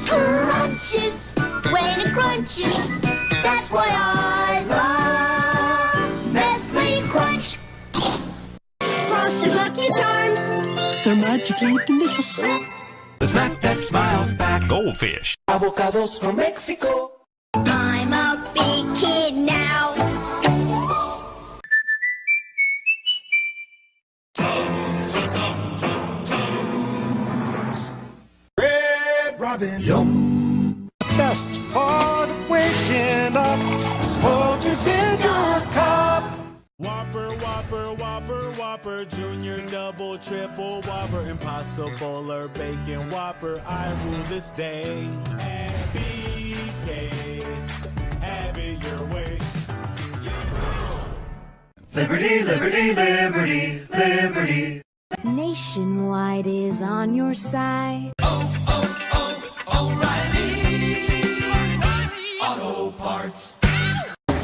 Crunches when it crunches. That's why I love Nestle Crunch. Frosted Lucky Charms. They're magically delicious. The snack that smiles back. Goldfish. Avocados from Mexico. I'm a big kid now. Red Robin. Yum. Best part of waking up is Folgers in your cup. Whopper, Whopper, Whopper, Whopper, Junior, Double, Triple, Whopper, Impossible or Bacon Whopper, I rule this day. And BK, have it your way. Liberty, liberty, liberty, liberty. Nationwide is on your side. O'Reilly Auto Parts.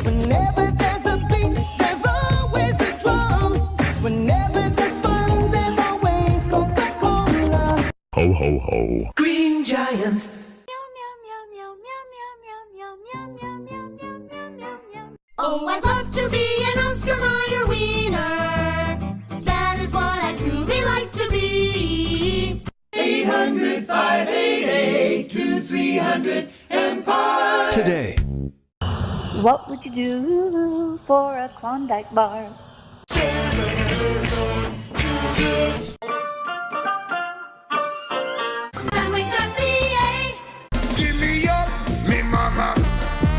Whenever there's a beat, there's always a drum. Whenever there's fun, there's always Coca-Cola. Ho, ho, ho. Green Giant. Oh, I'd love to be an Oscar Mayer wiener. That is what I truly like to be. 800-588-2300 Empire. Today. What would you do for a Klondike bar? Sandwich.ca. Give me up, me mama.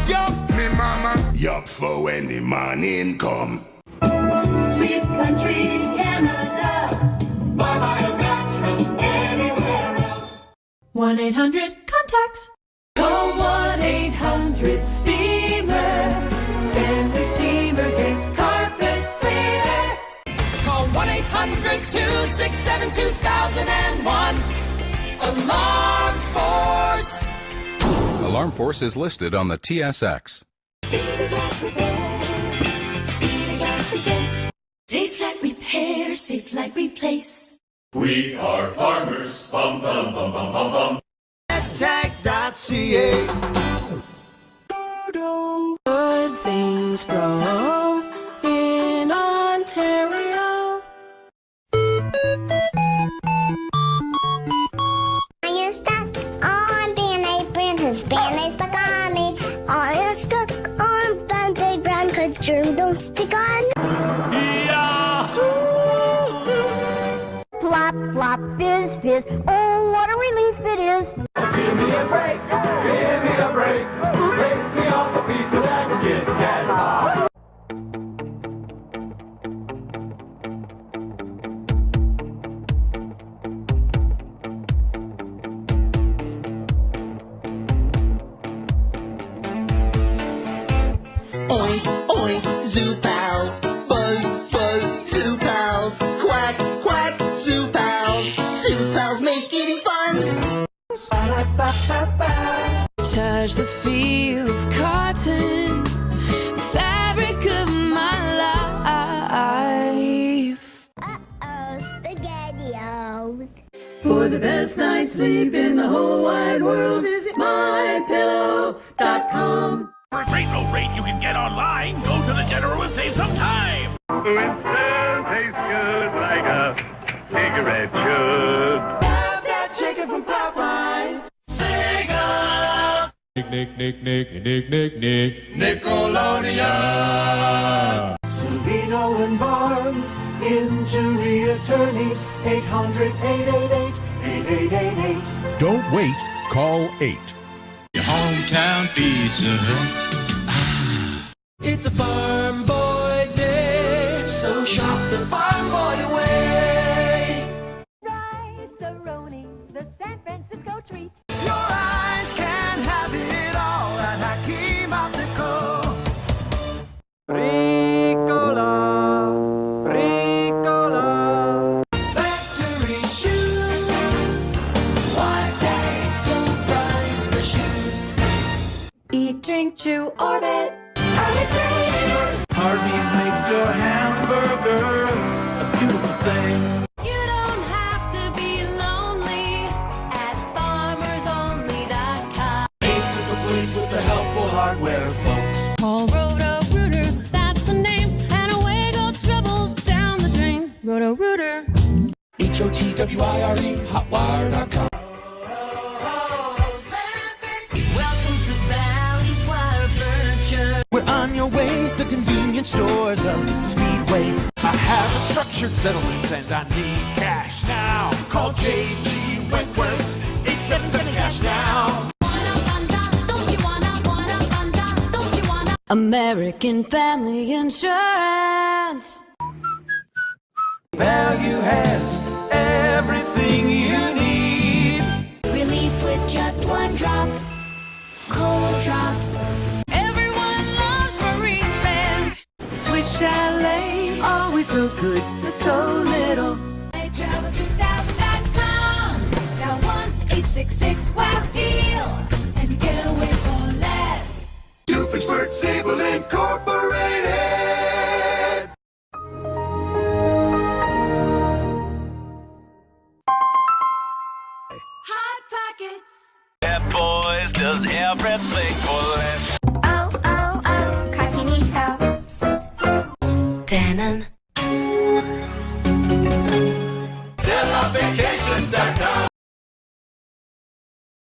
Yup, me mama. Yup for when the morning come. Sweet country Canada. Buy my mattress anywhere else. 1-800-CONTACTS. Call 1-800-STEAMER. Stanley Steamer gets carpet cleaner. Call 1-800-267-2001. Alarm Force. Alarm Force is listed on the TSX. Speedy Glass Repair. Speedy Glass Replace. Safe like repair, safe like replace. We are farmers. Bum, bum, bum, bum, bum, bum. Tag.ca. Good things grow in Ontario. I'm stuck on Band-Aid brand, his Band-Aid stuck on me. I am stuck on Band-Aid brand, 'cause germ don't stick on. Plop, plop, fizz, fizz. Oh, what a relief it is. Give me a break. Give me a break. Break me off a piece of that Kit Kat pie. Oink, oink, zoo pals. Buzz, buzz, zoo pals. Quack, quack, zoo pals. Zoo pals make eating fun. Touch the feel of cotton, the fabric of my life. Uh-oh, SpaghettiOs. For the best night's sleep in the whole wide world, visit mypillow.com. For a great low rate you can get online, go to the General and save some time. It still tastes good like a cigarette should. Have that chicken from Popeyes. Sega. Nickelodeon. Savino and Barnes, injury attorneys. 800-888-8888. Don't wait, call 8. Hometown pizza. It's a farm boy day, so shop the farm boy away. Rice-a-roni, the San Francisco treat. Your eyes can have it all at Hakeem Optical. Ricola, Ricola. Factory shoes. One day, low price for shoes. Eat, drink, chew, orbit. Harvey's makes your hamburger a beautiful thing. You don't have to be lonely at farmersonly.com. Ace is the place with the helpful hardware, folks. Roto-Rooter, that's the name, and away go troubles down the drain. Roto-Rooter. HOTWIRE, hotwire.com. convenience stores of Speedway. I have a structured settlement and I need cash now. Call J.G. Wentworth, 877 cash now. American Family Insurance. Value has everything you need. Relief with just one drop. Cold drops. Everyone loves Marineland. Swiss Chalet, always so good for so little. Travel2000.com. Dial 1-866-WOW deal and get away for less. Doofenshmirtz Able Incorporated. Hot Pockets. That boys does everything for less. Oh, oh, oh, Carcinito. Denim. SellOutVacations.com.